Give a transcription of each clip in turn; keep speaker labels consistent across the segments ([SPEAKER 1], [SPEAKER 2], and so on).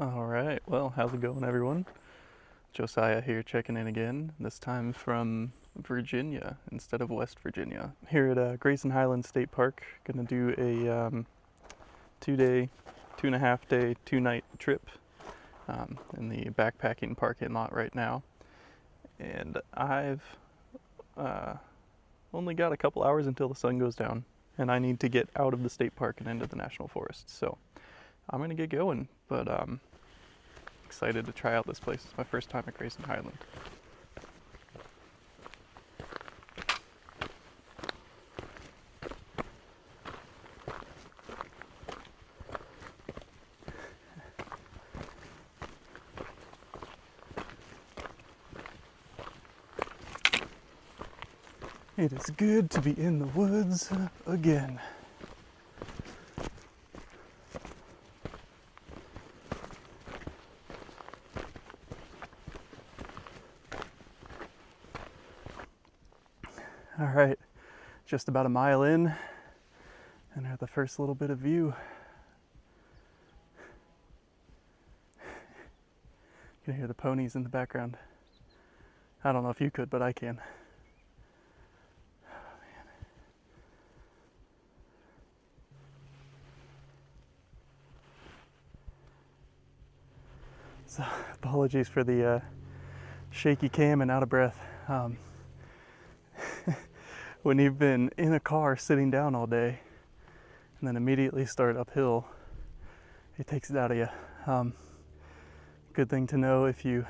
[SPEAKER 1] All right, well, how's it going, everyone? Josiah here checking in again, this time from Virginia instead of West Virginia. Here at Grayson Highlands State Park, gonna do a 2-day, 2.5-day, 2-night trip in the backpacking parking lot right now. And I've only got a couple hours until the sun goes down, and I need to get out of the state park and into the national forest. So I'm gonna get going, but excited to try out this place. It's my first time at Grayson Highland. It is good to be in the woods again. All right, just about a mile in, and at the first little bit of view. You can hear the ponies in the background. I don't know if you could, but I can. Oh, man. So, apologies for the shaky cam and out of breath. When you've been in a car sitting down all day and then immediately start uphill, it takes it out of you. Good thing to know if you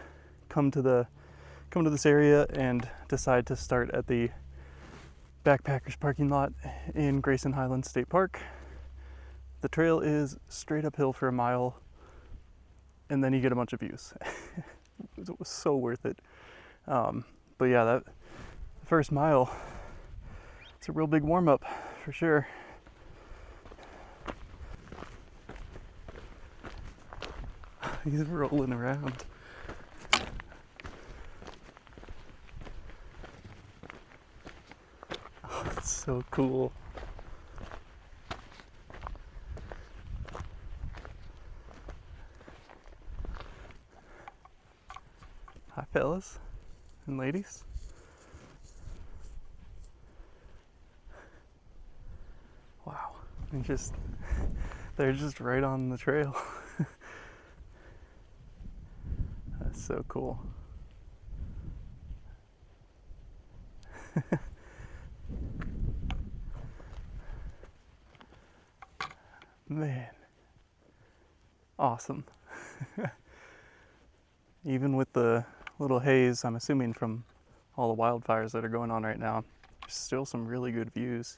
[SPEAKER 1] come to this area and decide to start at the backpackers parking lot in Grayson Highlands State Park. The trail is straight uphill for a mile, and then you get a bunch of views. It was so worth it. But yeah, that first mile, it's a real big warm-up for sure. He's rolling around. Oh, it's so cool. Hi, fellas and ladies. Wow, they're just right on the trail. That's so cool. Man, awesome. Even with the little haze, I'm assuming from all the wildfires that are going on right now, there's still some really good views.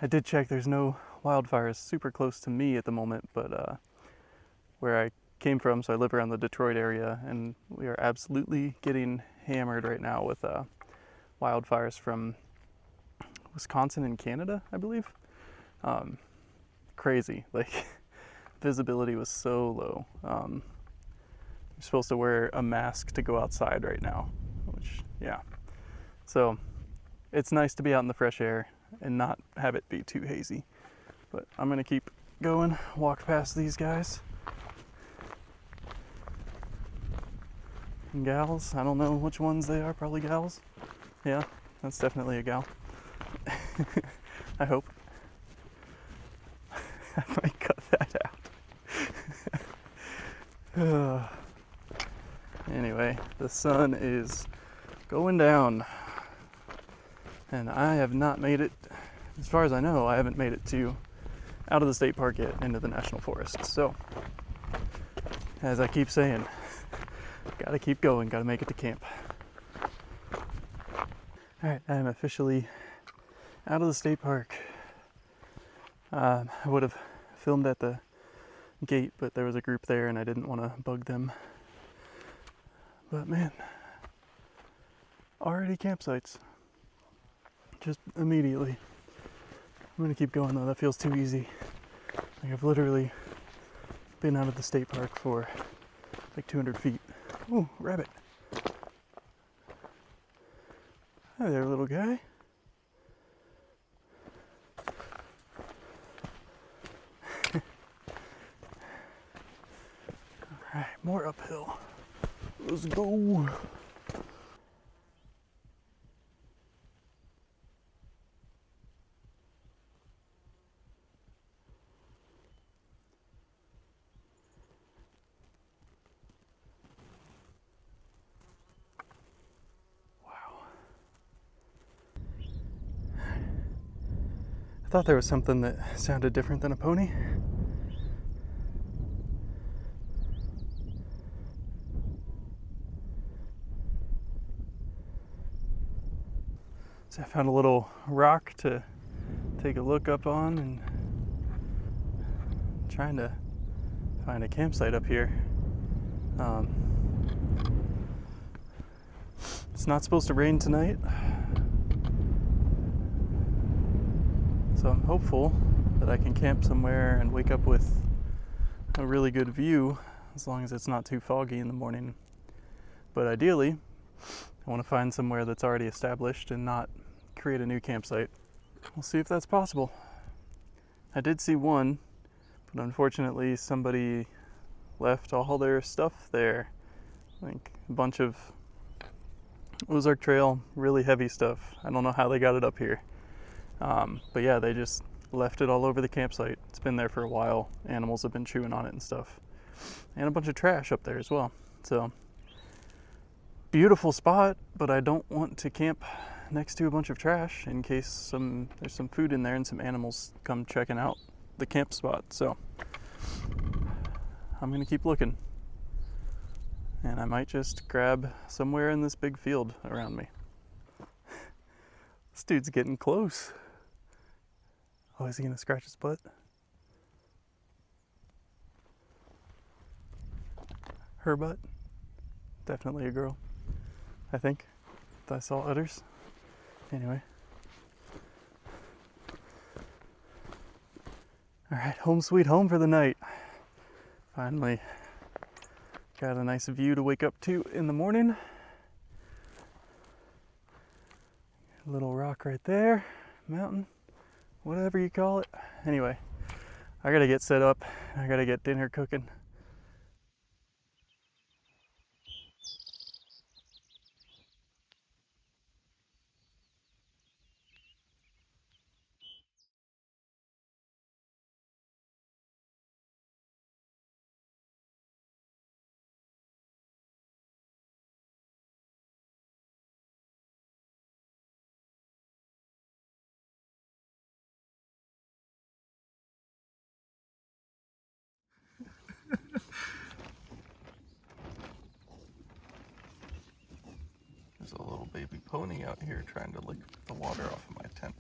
[SPEAKER 1] I did check, there's no wildfires super close to me at the moment, but where I came from, so I live around the Detroit area, and we are absolutely getting hammered right now with wildfires from Wisconsin and Canada, I believe. Crazy, like visibility was so low. You're supposed to wear a mask to go outside right now, which, yeah. So it's nice to be out in the fresh air and not have it be too hazy. But I'm gonna keep going, walk past these guys. And gals, I don't know which ones they are, probably gals. Yeah, that's definitely a gal. I hope. I might cut that out. Anyway, the sun is going down, and I have not made it, as far as I know, I haven't made it out of the state park yet into the national forest. So, as I keep saying, gotta keep going, gotta make it to camp. Alright, I am officially out of the state park. I would have filmed at the gate, but there was a group there and I didn't want to bug them. But man, already campsites. Just immediately. I'm gonna keep going though, that feels too easy. Like I've literally been out of the state park for like 200 feet. Ooh, rabbit. Hi there, little guy. Alright, more uphill. Let's go. I thought there was something that sounded different than a pony. So I found a little rock to take a look up on and trying to find a campsite up here. It's not supposed to rain tonight, so I'm hopeful that I can camp somewhere and wake up with a really good view, as long as it's not too foggy in the morning. But ideally, I want to find somewhere that's already established and not create a new campsite. We'll see if that's possible. I did see one, but unfortunately somebody left all their stuff there. Like a bunch of Ozark Trail, really heavy stuff. I don't know how they got it up here. But yeah, they just left it all over the campsite. It's been there for a while. Animals have been chewing on it and stuff. And a bunch of trash up there as well. So, beautiful spot, but I don't want to camp next to a bunch of trash in case there's some food in there and some animals come checking out the camp spot. So, I'm gonna keep looking. And I might just grab somewhere in this big field around me. This dude's getting close. Oh, is he gonna scratch his butt? Her butt? Definitely a girl, I think. I saw udders. Anyway. Alright, home sweet home for the night. Finally got a nice view to wake up to in the morning. A little rock right there, mountain, whatever you call it. Anyway, I gotta get set up. I gotta get dinner cooking. There's a little baby pony out here trying to lick the water off of my tent.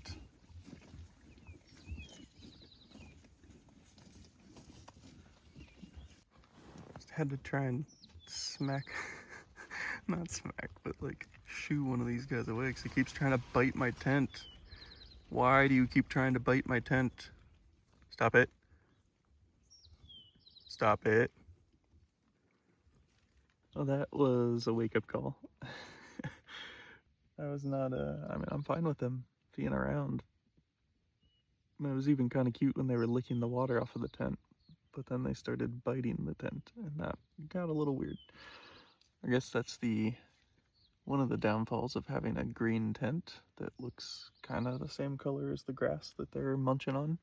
[SPEAKER 1] Just had to try and smack, not smack, but like shoo one of these guys away because he keeps trying to bite my tent. Why do you keep trying to bite my tent? Stop it. Stop it. Well, that was a wake-up call. I was not, I mean, I'm fine with them being around. And it was even kind of cute when they were licking the water off of the tent. But then they started biting the tent, and that got a little weird. I guess that's one of the downfalls of having a green tent that looks kind of the same color as the grass that they're munching on.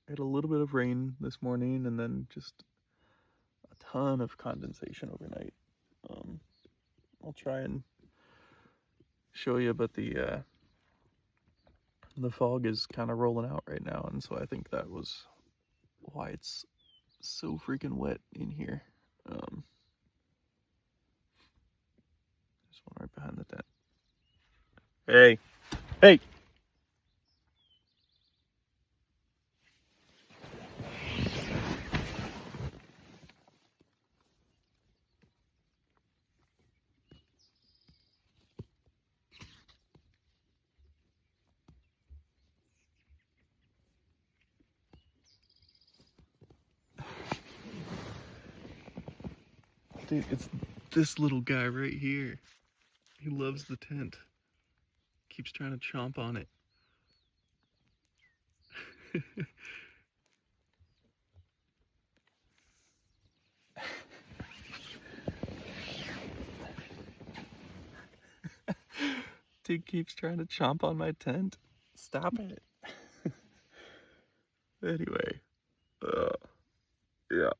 [SPEAKER 1] I had a little bit of rain this morning, and then just a ton of condensation overnight. I'll try and show you, but the fog is kind of rolling out right now, and so I think that was why it's so freaking wet in here. There's one right behind the tent. Hey! Hey! Dude, it's this little guy right here. He loves the tent. Keeps trying to chomp on it. He keeps trying to chomp on my tent. Stop it. Anyway, yeah.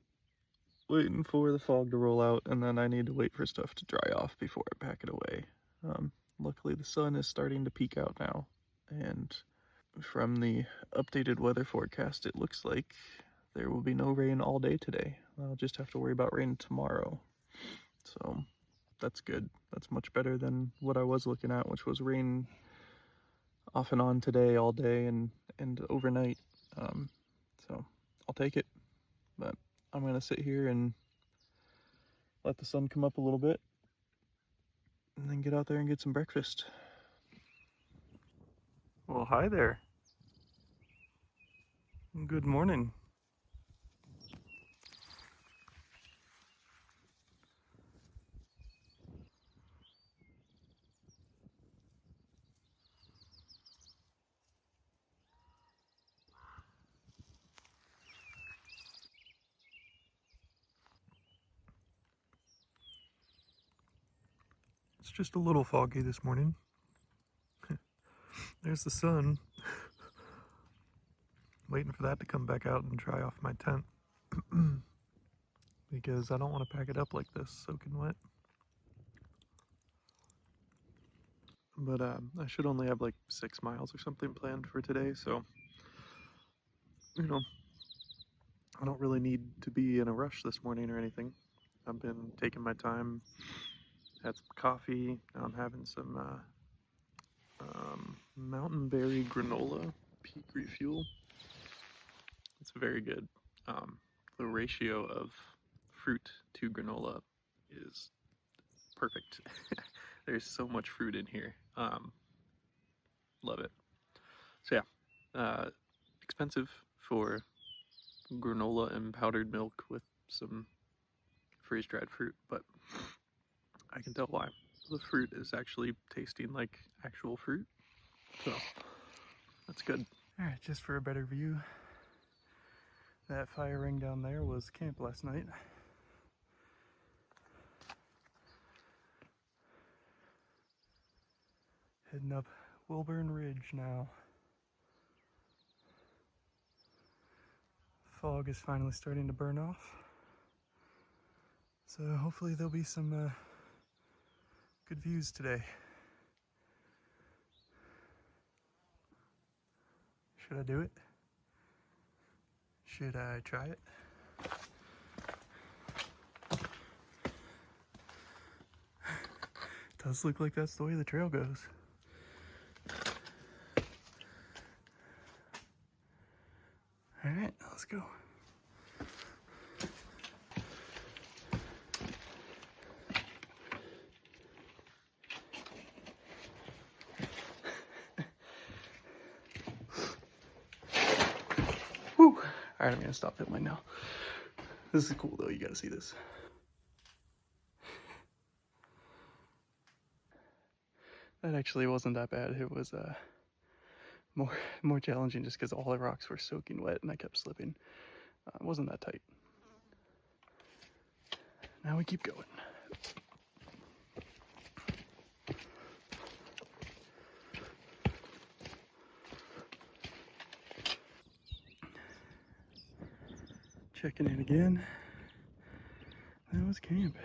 [SPEAKER 1] Waiting for the fog to roll out, and then I need to wait for stuff to dry off before I pack it away. Luckily the sun is starting to peek out now, and from the updated weather forecast, it looks like there will be no rain all day today. I'll just have to worry about rain tomorrow. So that's good. That's much better than what I was looking at, which was rain off and on today, all day, and overnight. So I'll take it. But I'm gonna sit here and let the sun come up a little bit, and then get out there and get some breakfast. Well, hi there. Good morning. It's just a little foggy this morning. There's the sun. Waiting for that to come back out and dry off my tent. Because I don't want to pack it up like this, soaking wet. But I should only have like 6 miles or something planned for today, so, you know, I don't really need to be in a rush this morning or anything. I've been taking my time, had some coffee, now I'm having some mountain berry granola peak refuel. It's very good. The ratio of fruit to granola is perfect. There's so much fruit in here. Love it. So yeah, expensive for granola and powdered milk with some freeze-dried fruit, but I can tell why. The fruit is actually tasting like actual fruit, so that's good. Alright, just for a better view, that fire ring down there was camp last night. Heading up Wilburn Ridge now. Fog is finally starting to burn off, so hopefully there'll be some good views today. Should I do it? Should I try it? Does look like that's the way the trail goes. Alright, let's go. Woo! Alright, I'm gonna stop filming now. This is cool though, you gotta see this. That actually wasn't that bad. It was more challenging just because all the rocks were soaking wet and I kept slipping. It wasn't that tight. Now we keep going. Checking in again. That was camp.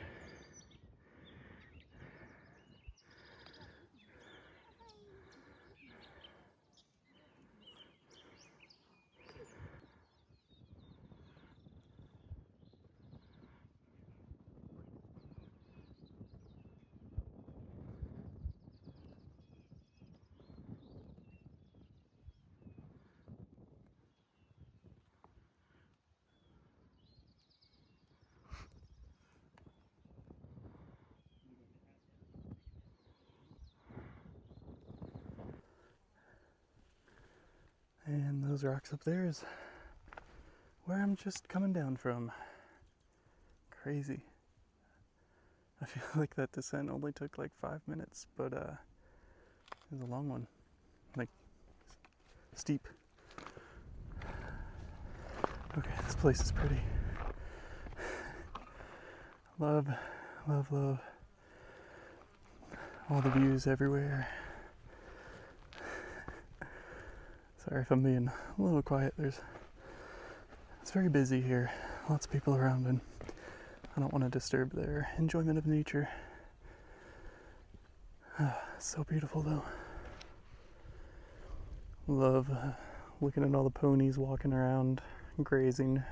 [SPEAKER 1] And those rocks up there is where I'm just coming down from. Crazy. I feel like that descent only took like 5 minutes, but it was a long one. Like, steep. Okay, this place is pretty. Love, love, love. All the views everywhere. Sorry if I'm being a little quiet. It's very busy here. Lots of people around, and I don't want to disturb their enjoyment of nature. So beautiful though. Love looking at all the ponies walking around, grazing.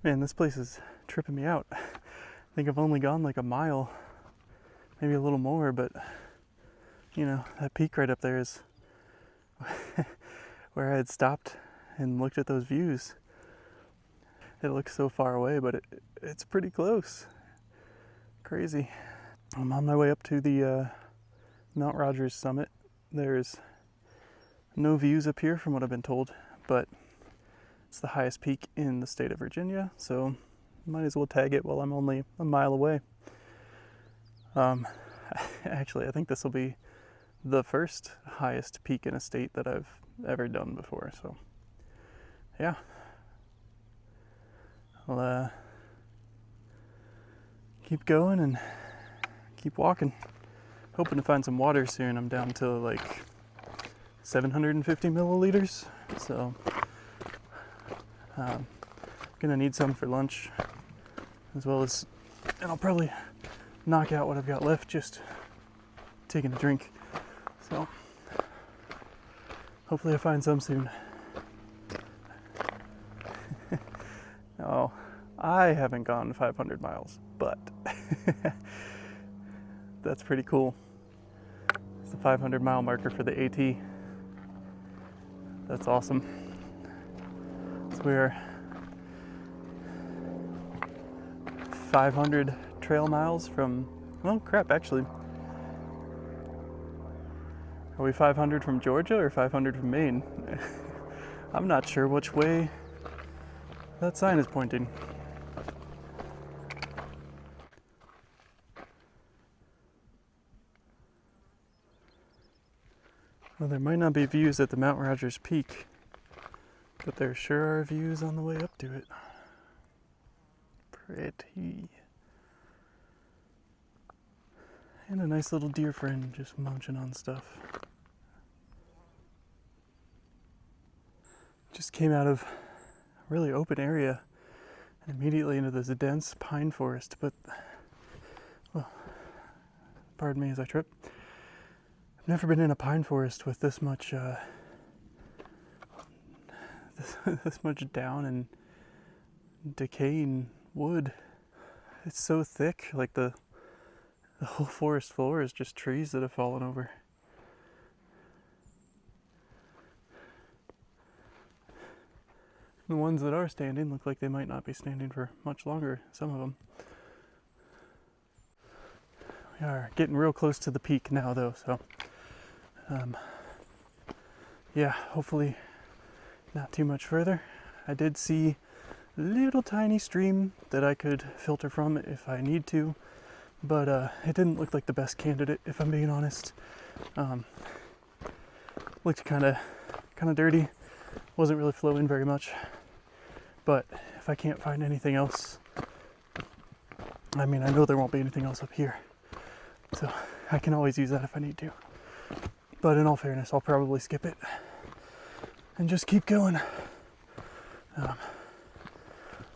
[SPEAKER 1] Man, this place is tripping me out. I think I've only gone like a mile, maybe a little more, but you know, that peak right up there is where I had stopped and looked at those views. It looks so far away, but it's pretty close. Crazy. I'm on my way up to the Mount Rogers summit. There's no views up here from what I've been told, but it's the highest peak in the state of Virginia, so might as well tag it while I'm only a mile away. Actually, I think this will be the first highest peak in a state that I've ever done before, so yeah. I'll keep going and keep walking. Hoping to find some water soon. I'm down to like 750 milliliters, so gonna need some for lunch, as well as, and I'll probably knock out what I've got left just taking a drink. So hopefully I find some soon. Oh, I haven't gone 500 miles, but that's pretty cool. It's the 500 mile marker for the AT. That's awesome. So we're 500 trail miles from, well, crap, actually. Are we 500 from Georgia or 500 from Maine? I'm not sure which way that sign is pointing. Well, there might not be views at the Mount Rogers Peak, but there sure are views on the way up to it. Pretty. And a nice little deer friend just munching on stuff. Just came out of a really open area and immediately into this dense pine forest, but, well, pardon me as I trip. I've never been in a pine forest with this much, this much down and decaying wood. It's so thick, like the whole forest floor is just trees that have fallen over. The ones that are standing look like they might not be standing for much longer, some of them. We are getting real close to the peak now though, so yeah, hopefully not too much further. I did see a little tiny stream that I could filter from if I need to, but it didn't look like the best candidate, if I'm being honest. Looked kind of dirty, wasn't really flowing very much. But if I can't find anything else, I mean, I know there won't be anything else up here, so I can always use that if I need to. But in all fairness, I'll probably skip it and just keep going. I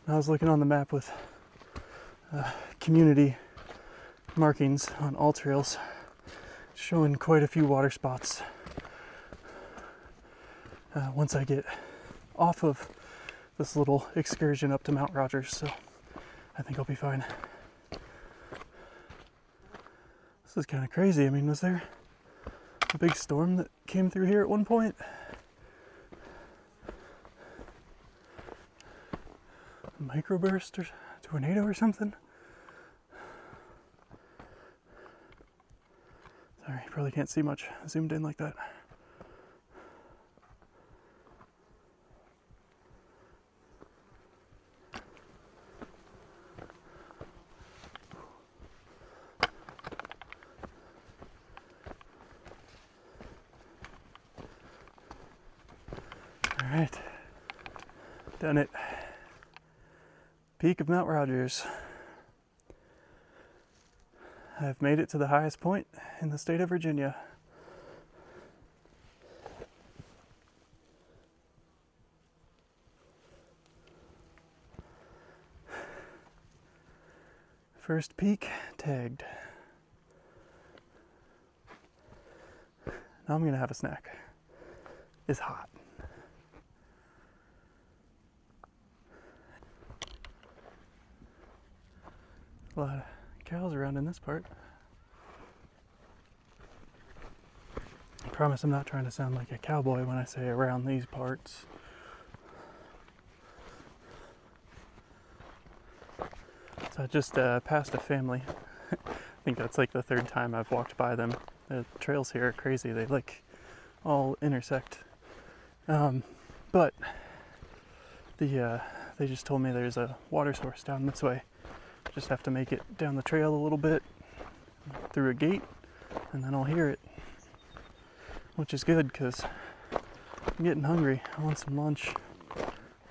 [SPEAKER 1] was looking on the map with community markings on all trails, showing quite a few water spots. Once I get off of this little excursion up to Mount Rogers, so I think I'll be fine. This is kind of crazy. I mean, was there a big storm that came through here at one point? A microburst or tornado or something? Sorry, you probably can't see much zoomed in like that. All right, done it. Peak of Mount Rogers. I've made it to the highest point in the state of Virginia. First peak tagged. Now I'm gonna have a snack. It's hot. A lot of cows around in this part. I promise I'm not trying to sound like a cowboy when I say around these parts. So I just passed a family. I think that's like the third time I've walked by them. The trails here are crazy. They like all intersect. But they just told me there's a water source down this way. Just have to make it down the trail a little bit through a gate, and then I'll hear it, which is good because I'm getting hungry. I want some lunch,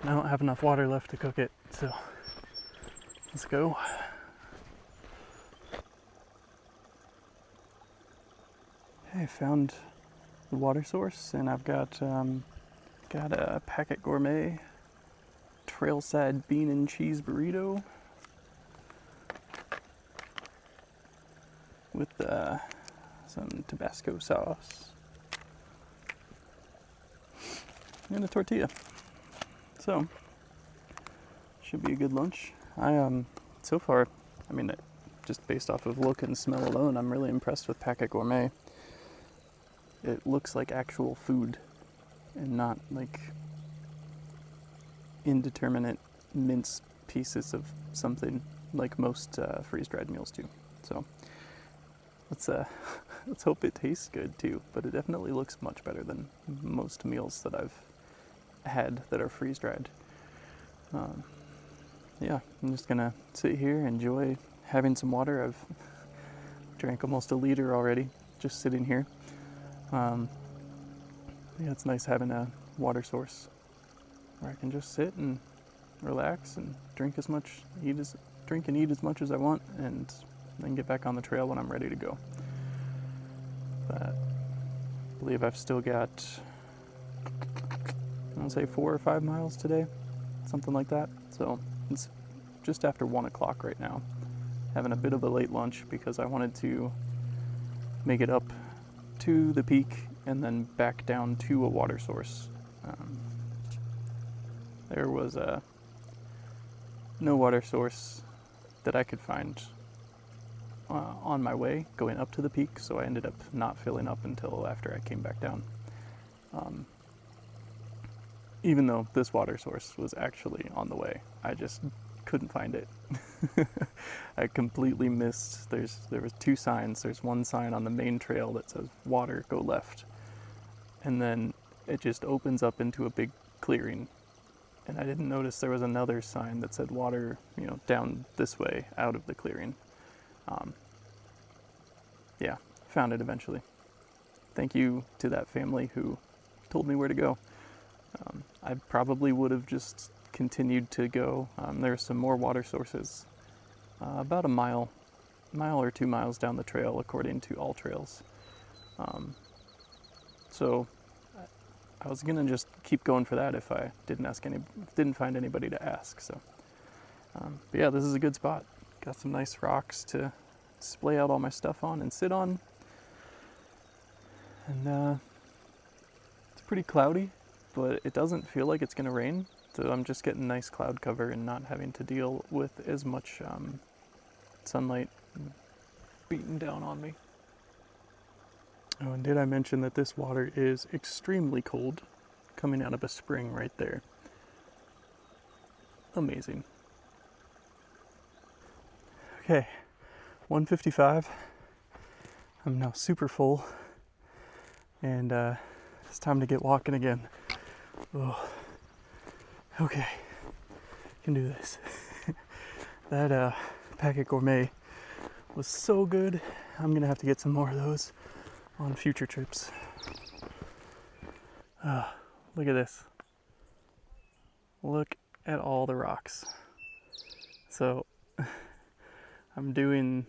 [SPEAKER 1] and I don't have enough water left to cook it, so let's go. Okay, I found the water source, and I've got a Packet Gourmet trailside bean and cheese burrito with some Tabasco sauce and a tortilla. So should be a good lunch. So far, I mean, just based off of look and smell alone, I'm really impressed with Packet Gourmet. It looks like actual food and not like indeterminate mince pieces of something like most freeze-dried meals do. So let's hope it tastes good too, but it definitely looks much better than most meals that I've had that are freeze-dried. Yeah, I'm just gonna sit here, enjoy having some water. I've drank almost a liter already, just sitting here. Yeah, it's nice having a water source where I can just sit and relax and drink and eat as much as I want, and then get back on the trail when I'm ready to go. But I believe I've still got, I want to say 4 or 5 miles today, something like that. So it's just after 1 o'clock right now. Having a bit of a late lunch because I wanted to make it up to the peak and then back down to a water source. There was no water source that I could find on my way going up to the peak, so I ended up not filling up until after I came back down. Even though this water source was actually on the way, I just couldn't find it. I completely missed. There was 2 signs. There's one sign on the main trail that says water, go left, and then it just opens up into a big clearing. And I didn't notice there was another sign that said water, down this way out of the clearing. Yeah, found it eventually. Thank you to that family who told me where to go. I probably would have just continued to go. There are some more water sources about a mile or 2 miles down the trail, according to All Trails. So I was gonna just keep going for that if I didn't find anybody to ask. So, but yeah, this is a good spot. Got some nice rocks to splay out all my stuff on and sit on. And it's pretty cloudy, but it doesn't feel like it's gonna rain. So I'm just getting nice cloud cover and not having to deal with as much sunlight beating down on me. Oh, and did I mention that this water is extremely cold, coming out of a spring right there? Amazing. Okay, 1:55. I'm now super full, and it's time to get walking again. Oh, okay, can do this. That Packet Gourmet was so good. I'm gonna have to get some more of those on future trips. Look at this. Look at all the rocks. So I'm doing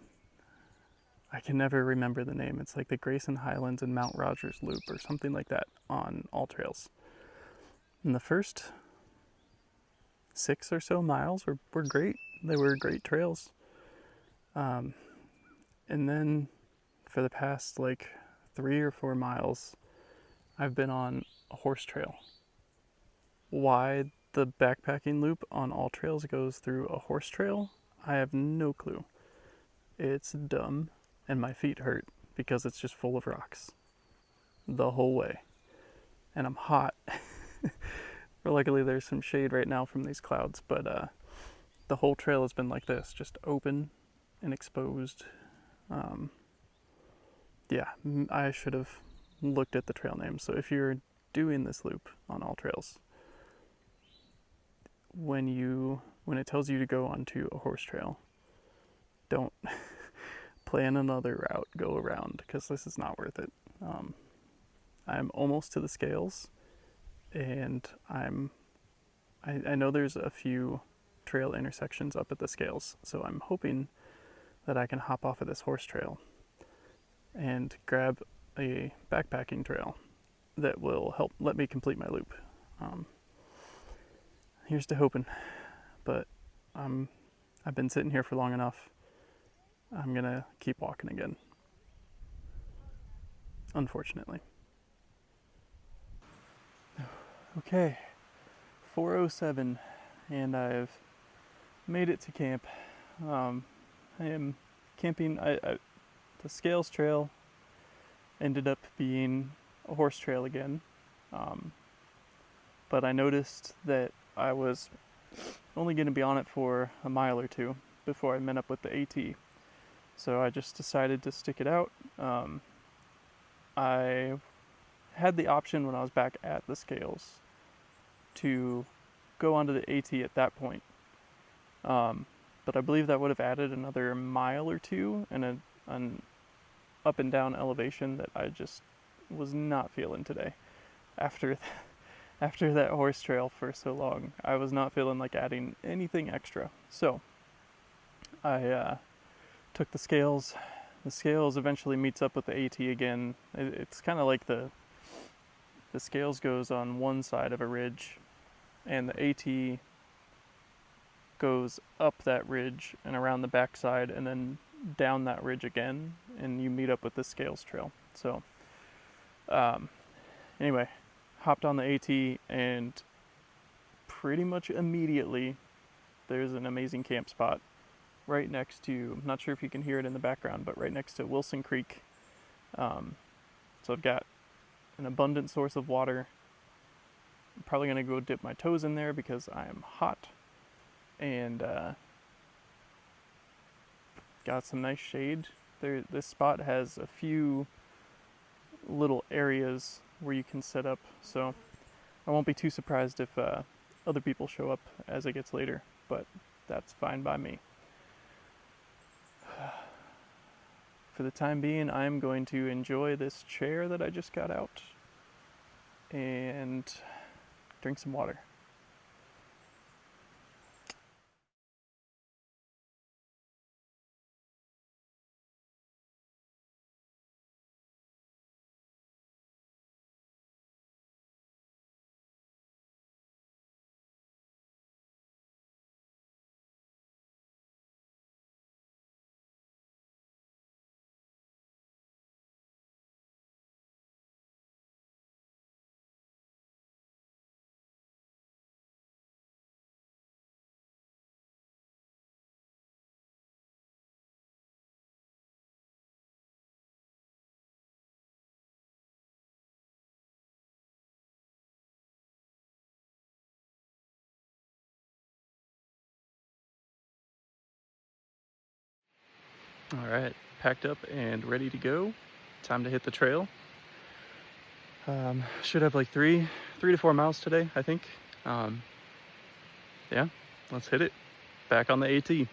[SPEAKER 1] I can never remember the name. It's like the Grayson Highlands and Mount Rogers Loop or something like that on all trails. And the first 6 or so miles were great. They were great trails. And then for the past like 3 or 4 miles, I've been on a horse trail. Why the backpacking loop on all trails goes through a horse trail, I have no clue. It's dumb, and my feet hurt because it's just full of rocks the whole way. And I'm hot. Luckily there's some shade right now from these clouds, but the whole trail has been like this, just open and exposed. Yeah, I should have looked at the trail name. So if you're doing this loop on all trails, when it tells you to go onto a horse trail, don't plan another route, go around, because this is not worth it. I'm almost to the scales, and I know there's a few trail intersections up at the scales, so I'm hoping that I can hop off of this horse trail and grab a backpacking trail that will help let me complete my loop. Here's to hoping, but I've been sitting here for long enough. I'm gonna keep walking again, unfortunately. Okay, 4:07, and I've made it to camp. I am camping. The Scales Trail ended up being a horse trail again, but I noticed that I was only going to be on it for a mile or two before I met up with the AT. So I just decided to stick it out. I had the option when I was back at the scales to go onto the AT at that point. But I believe that would have added another mile or two and an up and down elevation that I just was not feeling today. After that horse trail for so long, I was not feeling like adding anything extra. So I took the scales. The scales eventually meets up with the AT again. It's kind of like the scales goes on one side of a ridge, and the AT goes up that ridge and around the backside, and then down that ridge again, and you meet up with the scales trail. So anyway, hopped on the AT, and pretty much immediately there's an amazing camp spot right next to, I'm not sure if you can hear it in the background, but right next to Wilson Creek. So I've got an abundant source of water. I'm probably going to go dip my toes in there because I am hot, and got some nice shade. This spot has a few little areas where you can set up, so I won't be too surprised if other people show up as it gets later, but that's fine by me. For the time being, I'm going to enjoy this chair that I just got out and drink some water. All right, packed up and ready to go. Time to hit the trail. Should have like 3 to 4 miles today, I think. Yeah, let's hit it. Back on the AT.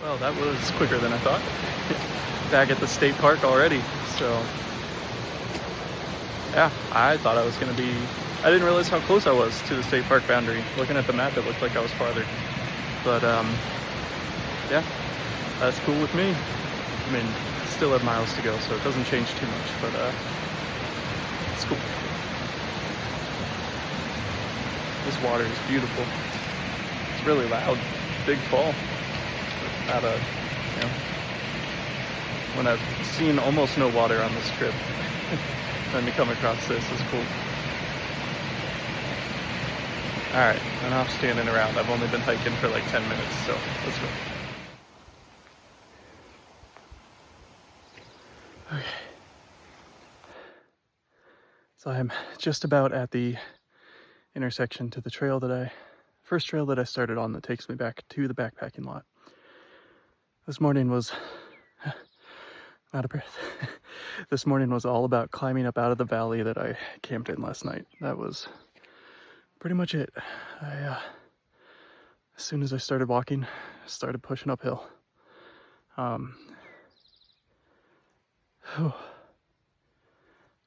[SPEAKER 1] Well, that was quicker than I thought. Back at the state park already. So, yeah, I thought I was gonna be, I didn't realize how close I was to the state park boundary. Looking at the map, it looked like I was farther. But, yeah, that's cool with me. I mean, still have miles to go, so it doesn't change too much, but it's cool. This water is beautiful. It's really loud, big fall. Not a, you know, when I've seen almost no water on this trip, then to come across this is cool. Alright, enough standing around. I've only been hiking for like 10 minutes, so let's go. Okay. So I'm just about at the intersection to the first trail that I started on that takes me back to the backpacking lot. This morning was, out of breath. This morning was all about climbing up out of the valley that I camped in last night. That was pretty much it. As soon as I started walking, I started pushing uphill.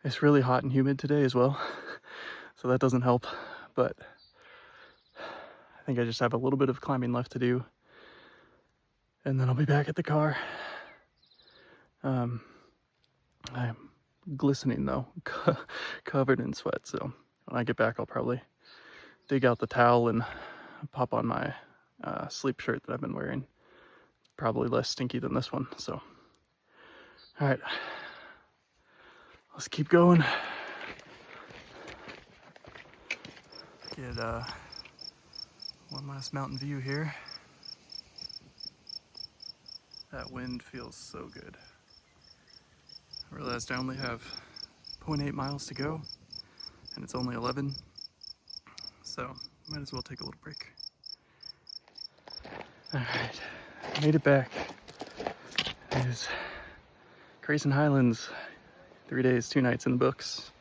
[SPEAKER 1] It's really hot and humid today as well, so that doesn't help, but I think I just have a little bit of climbing left to do, and then I'll be back at the car. I'm glistening though, covered in sweat, so when I get back I'll probably dig out the towel and pop on my sleep shirt that I've been wearing. Probably less stinky than this one, so. All right, let's keep going. Get one last mountain view here. That wind feels so good. I realized I only have 0.8 miles to go, and it's only 11, so might as well take a little break. All right, made it back. It is Grayson Highlands, 3 days, 2 nights in the books.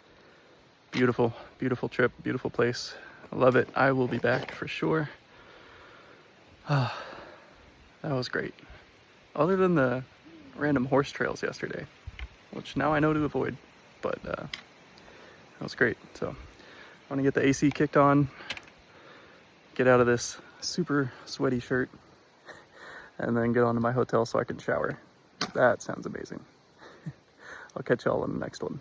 [SPEAKER 1] Beautiful, beautiful trip, beautiful place. I love it. I will be back for sure. That was great. Other than the random horse trails yesterday, which now I know to avoid, but that was great. So I want to get the AC kicked on, get out of this super sweaty shirt, and then get on to my hotel so I can shower. That sounds amazing. I'll catch y'all in the next one.